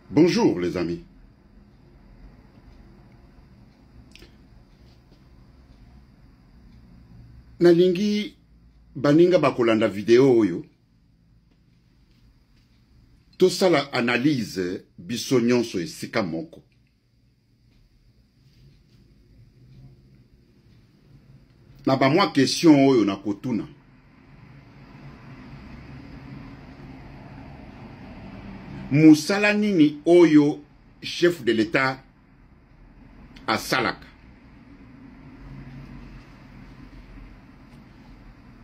Bonjour les amis. Nalingi baninga bakolanda vidéo oyo. Tout ça la analyse biso nyonso esika moko. Na ba mwa question oyo na kotuna. Musala nini oyo chef de l'État a salaka.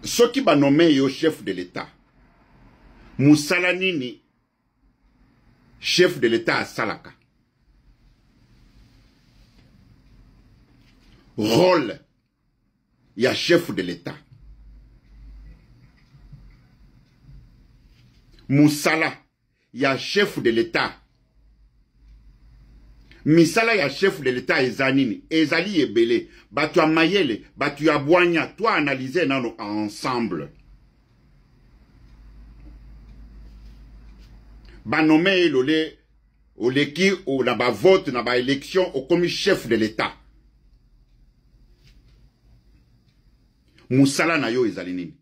Soki ba nommé yo chef de l'État. Musala nini chef de l'État a salaka. Rôle ya chef de l'État. Musala ya chef de l'État. Misala ya chef de l'État ezanini. Ezali ebele. Batu ya mayele. Batu ya boanya. Toi analyser nano ensemble. Banome elole. Oleki ou na ba vote na ba élection au comme chef de l'État. Musala na yo ezali nini.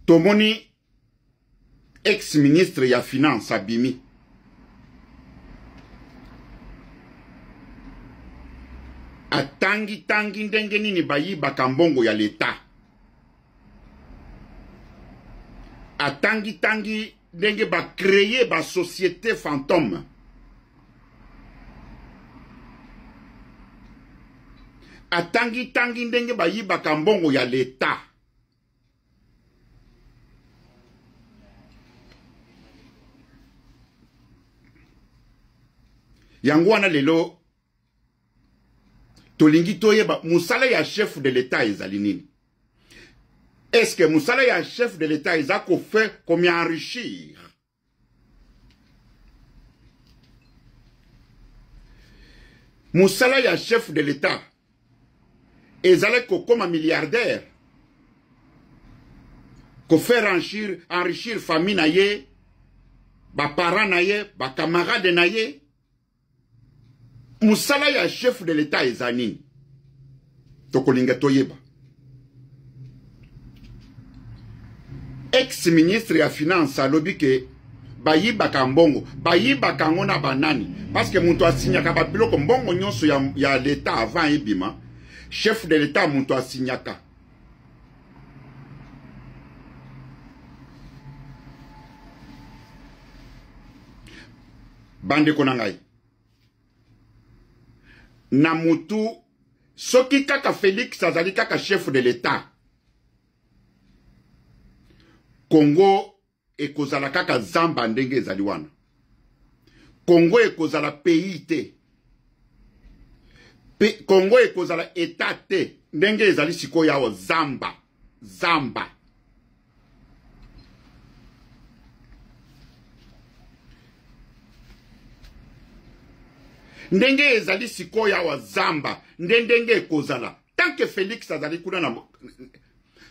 Tomoni ex-ministre ya finance abimi. Atangi ndenge nini bayi bakambongo ya l'État. Atangi ndenge ba créer ba société fantôme. Atangi ndenge bayi bakambongo ya l'État. Yangwana lelo tolingi toyeba musala ya chef de l'État ezali nini. Est-ce que musala ya chef de l'État ezako fait comme enrichir? Musala ya chef de l'État ezale ko comme milliardaire ko faire enrichir famille na ye, ba parents na ye, ba camarade na ye. Musala ya chef de l'État ezanini. Tokolinga toyeba. Ex-ministre ya finance alobi ke bayiba kambongo, bayiba kangona banani. Parce que muntu asinyaka ba biloko mbongo nyonso ya l'État avant ebima. Chef de l'État muntu asinyaka. Bande konangai. Na mutu soki kaka Félix azali kaka chef de l'État. Congo ekozala kaka zamba ndenge ezali wana. Congo ekozala pays te. Congo ekozala État te. Ndenge ezali siko yawo zamba. Zamba. Ndenge ezali sikoya wa zamba, ndenge ekozala. Tant que Félix azali kuna na...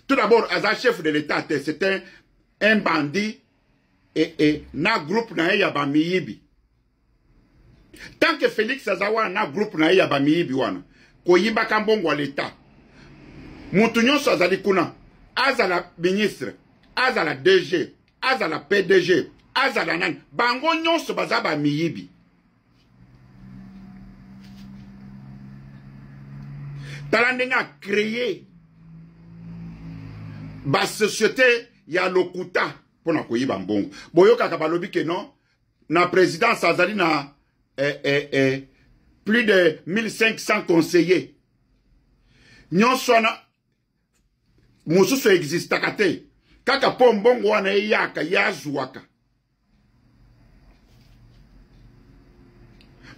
Tout d'abord, aza chef de l'État, c'était un bandit et na groupe na ya ba miyibi. Tant que Félix azawa na groupe na ya ba miyibi wana, ko yiba kambongo wa l'État. Mutu nyonso azali kuna, azala ministre, azala DG, azala PDG, azala nani, bango nyonso bazaba miyibi. Talandeng a créé ba société ya lokuta pour na koyiba mbongo. Boyo kaka balobi ke non na présidence azali na plus de 1500 conseillers. Nyonso na mususu existaka te. Kaka po mbongo wana yaka yazuaka.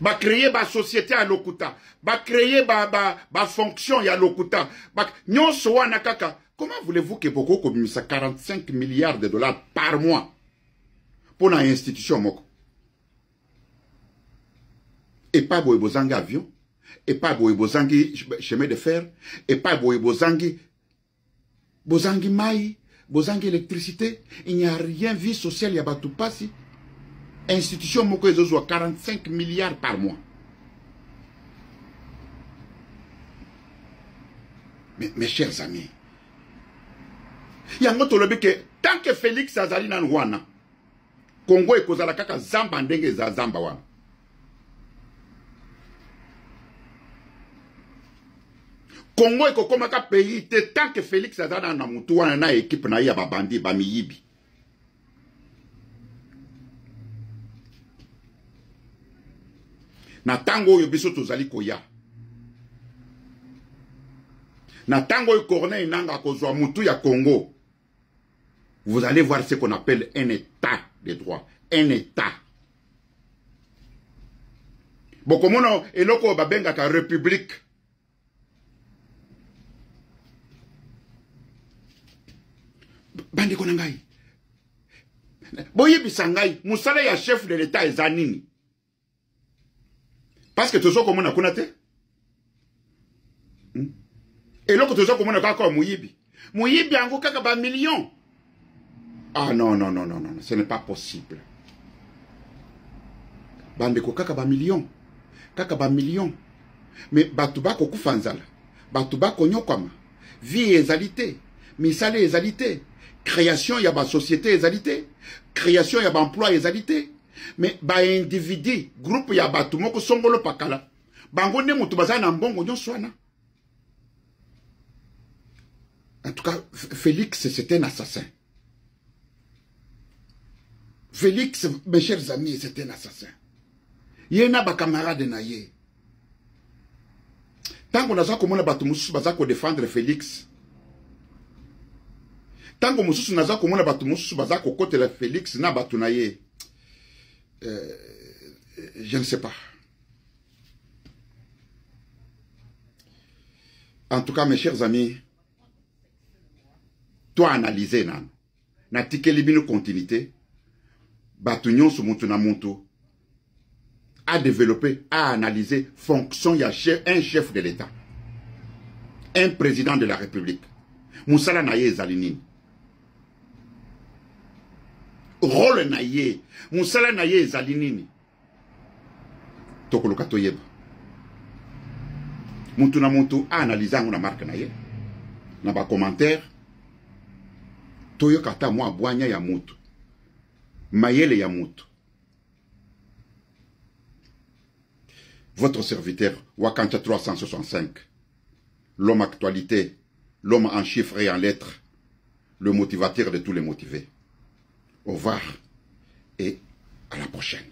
Ba créer ba société à lokuta, ba créer ba fonction ya lokuta, nyonso wana kaka. Comment voulez-vous que Boko komisa 45 milliards de dollars par mois pour une institution moko? Et pas boyebozangi avion, et pas boyebozangi chemin de fer, et pas boyebozangi bozangi mai, bozangi électricité, il n'y a rien, vie sociale, il y a tout passi. Institution moko ezozo 45 milliards par mois. Mais mes chers amis, il y a un autre lobby que tant que Félix azali na Rwanda, Congo e kozala kaka zamba ndenge za zamba wana. Congo e kokoma ka pays te tant que Félix azali na mutu wana na équipe na ya babandi ba miyibi. Na tango oyo biso tozali koya. Na tango oyo Corneille Nanga kozwa mutu ya Congo. Vous allez voir ce qu'on appelle un état de droit. Un état. Bon, comme on a eloko babenga ka république. Bandi konangai. Boye bisangai, musala ya chef de l'état ezanini. Parce que toujours comme on a connaté. Et l'autre toujours comme on a kaka muyibi. Muyibi ango kaka ba million. Ah non, non, non, non, non, ce n'est pas possible. Bandeko kaka ba million. Kaka ba million. Mais batuba ko kufanzala. Batuba ko nyokama. Vie ezalité. Misale ezalité. Création ya ba société ezalité. Création ya ba emploi ezalité. Mais ba individu, groupe ya batu moko songolo pakala. Bango ne mutu bazana mbongo nyoswana. En tout cas, Félix, c'était un assassin. Félix, mes chers amis, c'était un assassin. Yena ba camarade na ye. Tant qu'on a ça comme on a battu mususu bazako défendre Félix. Tant qu'on mususu na ça comme on a battu mususu bazako côté la Félix na batu na ye. Je ne sais pas. En tout cas, mes chers amis, toi analyser nan. Na tikeli bino continuité. Batunyon su muntu na muntu. A développé, a analysé fonction ya un chef de l'État. Un président de la République. Moussala na ye zalinini. Rôle na ye. Moussala na ye zalinini. Tokolo katoyeba. Muntu na muntu a analysé na marque na ye. Na ba commentaire. Toyo kata mwa bwanya ya mutu. Mayele ya mutu. Votre serviteur, Wakanta 365. L'homme actualité, l'homme en chiffres et en lettres, le motivateur de tous les motivés. Au revoir et à la prochaine.